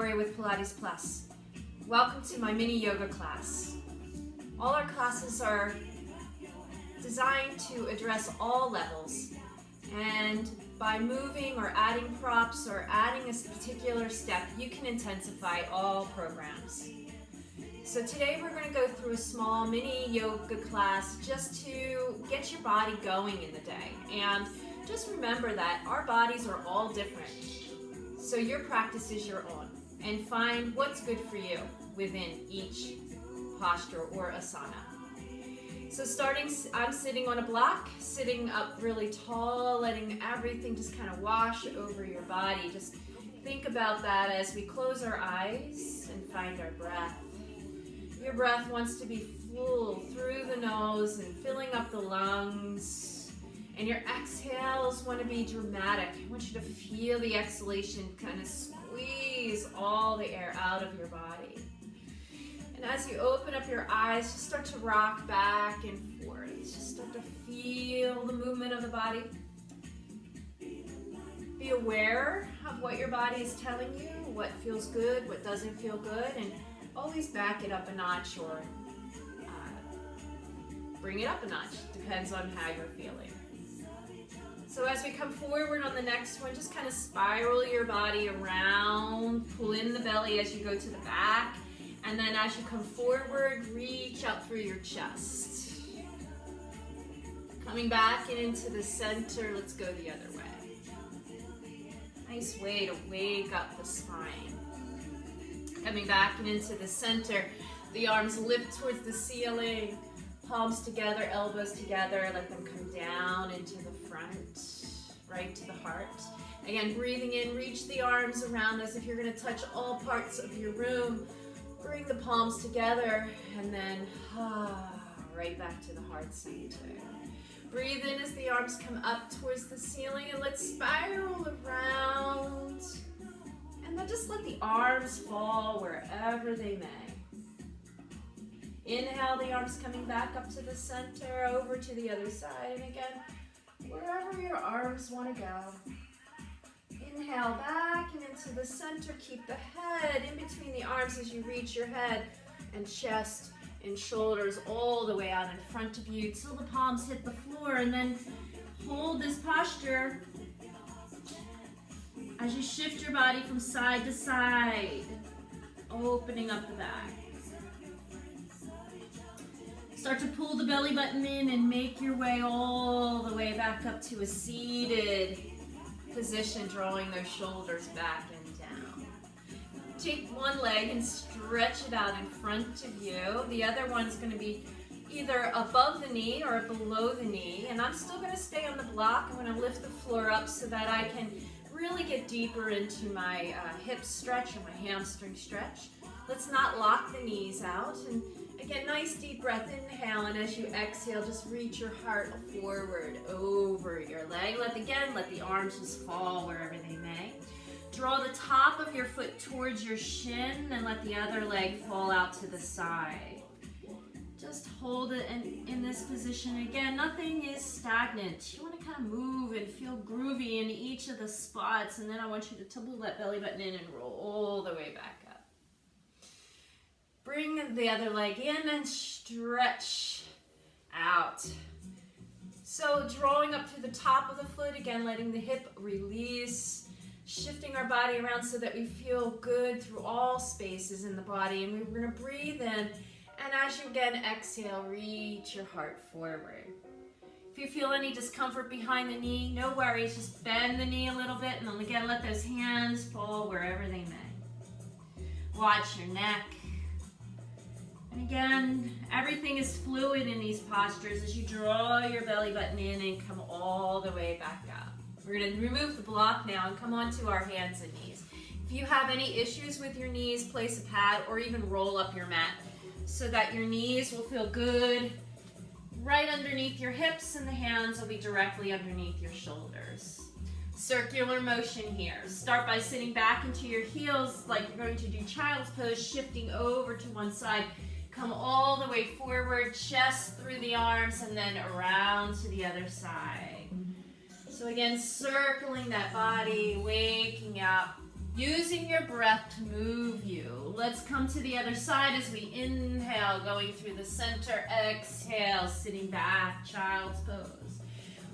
Victoria with Pilates Plus. Welcome to my mini yoga class. All our classes are designed to address all levels, and by moving or adding props or adding a particular step, you can intensify all programs. So today we're going to go through a small mini yoga class just to get your body going in the day. And just remember that our bodies are all different. So your practice is your own, and find what's good for you within each posture or asana. So I'm sitting on a block, sitting up really tall, letting everything just kind of wash over your body. Just think about that as we close our eyes and find our breath. Your breath wants to be full through the nose and filling up the lungs. And your exhales want to be dramatic. I want you to feel the exhalation kind of squeeze all the air out of your body. And as you open up your eyes, just start to rock back and forth. Just start to feel the movement of the body. Be aware of what your body is telling you, what feels good, what doesn't feel good, and always back it up a notch or bring it up a notch. Depends on how you're feeling. So as we come forward on the next one, just kind of spiral your body around, pull in the belly as you go to the back, and then as you come forward, reach out through your chest. Coming back and into the center, let's go the other way. Nice way to wake up the spine. Coming back and into the center, the arms lift towards the ceiling, palms together, elbows together, let them come down into the front, right to the heart. Again, breathing in, reach the arms around as if you're going to touch all parts of your room. Bring the palms together, and then right back to the heart center. Breathe in as the arms come up towards the ceiling, and let's spiral around. And then just let the arms fall wherever they may. Inhale, the arms coming back up to the center, over to the other side, and again, wherever your arms want to go. Inhale back and into the center. Keep the head in between the arms as you reach your head and chest and shoulders all the way out in front of you till the palms hit the floor, and then hold this posture as you shift your body from side to side, opening up the back. Start to pull the belly button in and make your way all the way back up to a seated position, drawing those shoulders back and down. Take one leg and stretch it out in front of you. The other one's going to be either above the knee or below the knee. And I'm still going to stay on the block. I'm going to lift the floor up so that I can really get deeper into my hip stretch or my hamstring stretch. Let's not lock the knees out. And again, nice deep breath, inhale, and as you exhale, just reach your heart forward over your leg. Let the arms just fall wherever they may. Draw the top of your foot towards your shin and let the other leg fall out to the side. Just hold it in this position. Again, nothing is stagnant. You want to kind of move and feel groovy in each of the spots, and then I want you to pull that belly button in and roll all the way back up. Bring the other leg in and stretch out. So drawing up to the top of the foot, again, letting the hip release, shifting our body around so that we feel good through all spaces in the body. And we're going to breathe in, and as you again exhale, reach your heart forward. If you feel any discomfort behind the knee, no worries, just bend the knee a little bit, and then again, let those hands fall wherever they may. Watch your neck. And again, everything is fluid in these postures as you draw your belly button in and come all the way back up. We're going to remove the block now and come onto our hands and knees. If you have any issues with your knees, place a pad or even roll up your mat so that your knees will feel good right underneath your hips and the hands will be directly underneath your shoulders. Circular motion here. Start by sitting back into your heels like you're going to do child's pose, shifting over to one side. Come all the way forward, chest through the arms, and then around to the other side. So again, circling that body, waking up, Using your breath to move you. Let's come to the other side as we inhale, going through the center. Exhale, sitting back, child's pose.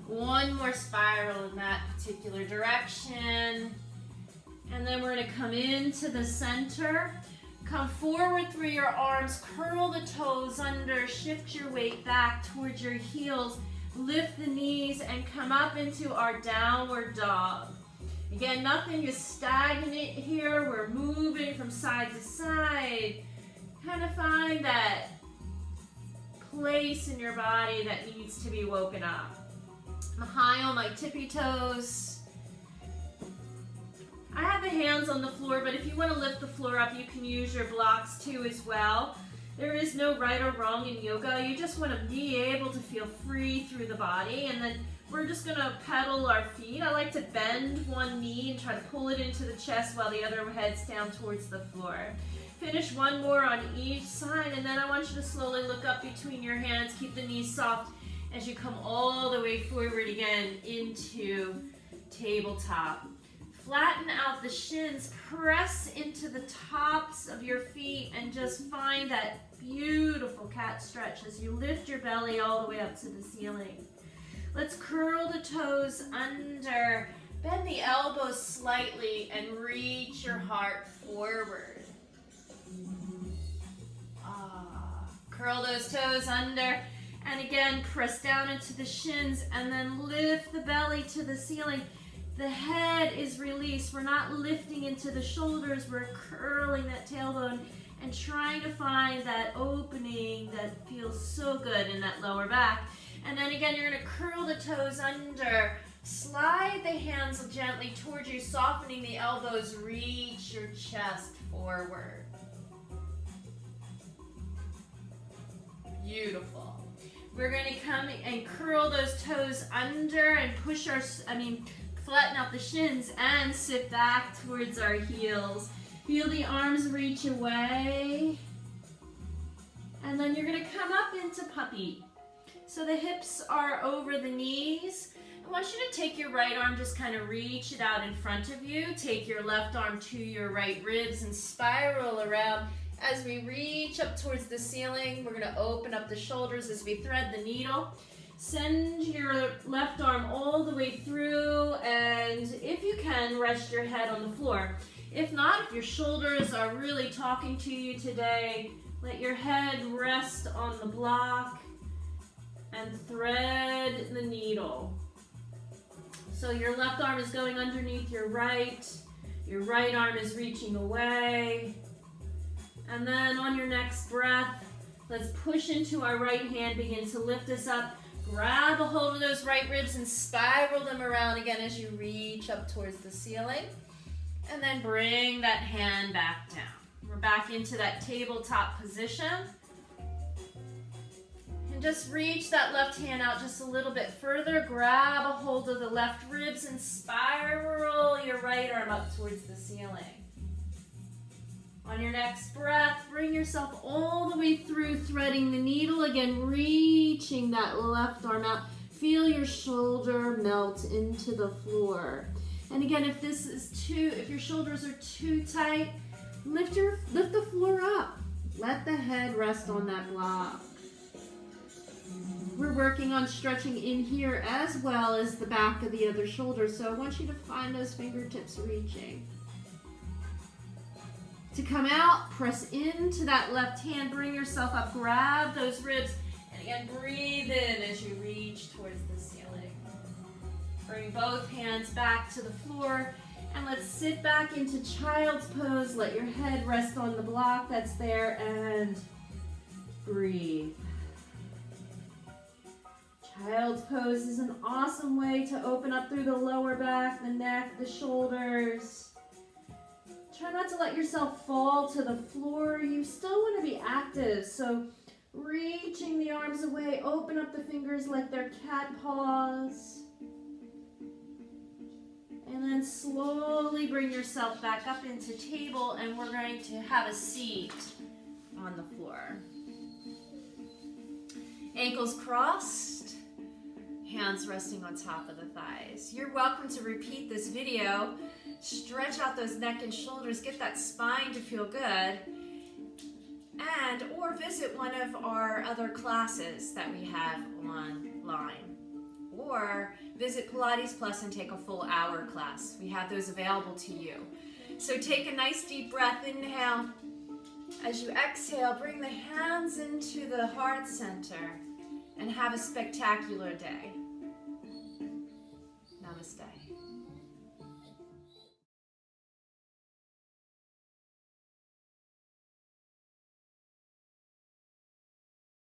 One more spiral in that particular direction. And then we're going to come into the center. Come forward through your arms, curl the toes under, shift your weight back towards your heels, lift the knees, and come up into our downward dog. Again, nothing is stagnant here. We're moving from side to side. Kind of find that place in your body that needs to be woken up. I'm high on my tippy toes. I have the hands on the floor, but if you want to lift the floor up, you can use your blocks too as well. There is no right or wrong in yoga. You just want to be able to feel free through the body, and then we're just going to pedal our feet. I like to bend one knee and try to pull it into the chest while the other heads down towards the floor. Finish one more on each side, and then I want you to slowly look up between your hands. Keep the knees soft as you come all the way forward again into tabletop. Flatten out the shins, press into the tops of your feet, and just find that beautiful cat stretch as you lift your belly all the way up to the ceiling. Let's curl the toes under, bend the elbows slightly, and reach your heart forward. Curl those toes under, and again, press down into the shins, and then lift the belly to the ceiling. The head is released. We're not lifting into the shoulders. We're curling that tailbone and trying to find that opening that feels so good in that lower back. And then again, you're going to curl the toes under. Slide the hands gently towards you, softening the elbows. Reach your chest forward. Beautiful. We're going to come and curl those toes under and push flatten out the shins and sit back towards our heels. Feel the arms reach away. And then you're going to come up into puppy. So the hips are over the knees. I want you to take your right arm, just kind of reach it out in front of you. Take your left arm to your right ribs and spiral around. As we reach up towards the ceiling, we're going to open up the shoulders as we thread the needle. Send your left arm all the way through, and if you can, rest your head on the floor. If not, if your shoulders are really talking to you today, let your head rest on the block and thread the needle. So your left arm is going underneath your right arm is reaching away. And then on your next breath, let's push into our right hand, begin to lift us up. Grab a hold of those right ribs and spiral them around again as you reach up towards the ceiling. And then bring that hand back down. We're back into that tabletop position. And just reach that left hand out just a little bit further. Grab a hold of the left ribs and spiral your right arm up towards the ceiling. On your next breath, bring yourself all the way through, threading the needle. Again, reaching that left arm out. Feel your shoulder melt into the floor. And again, if your shoulders are too tight, lift the floor up. Let the head rest on that block. We're working on stretching in here as well as the back of the other shoulder. So I want you to find those fingertips reaching. To come out, press into that left hand, bring yourself up, grab those ribs, and again, breathe in as you reach towards the ceiling. Bring both hands back to the floor, and let's sit back into child's pose. Let your head rest on the block that's there, and breathe. Child's pose is an awesome way to open up through the lower back, the neck, the shoulders. Try not to let yourself fall to the floor. You still want to be active, so reaching the arms away, open up the fingers like they're cat paws. And then slowly bring yourself back up into table, and we're going to have a seat on the floor. Ankles crossed, hands resting on top of the thighs. You're welcome to repeat this video Stretch out those neck and shoulders, get that spine to feel good. And or visit one of our other classes that we have online. Or visit Pilates Plus and take a full hour class. We have those available to you. So take a nice deep breath, inhale. As you exhale, bring the hands into the heart center and have a spectacular day. Namaste.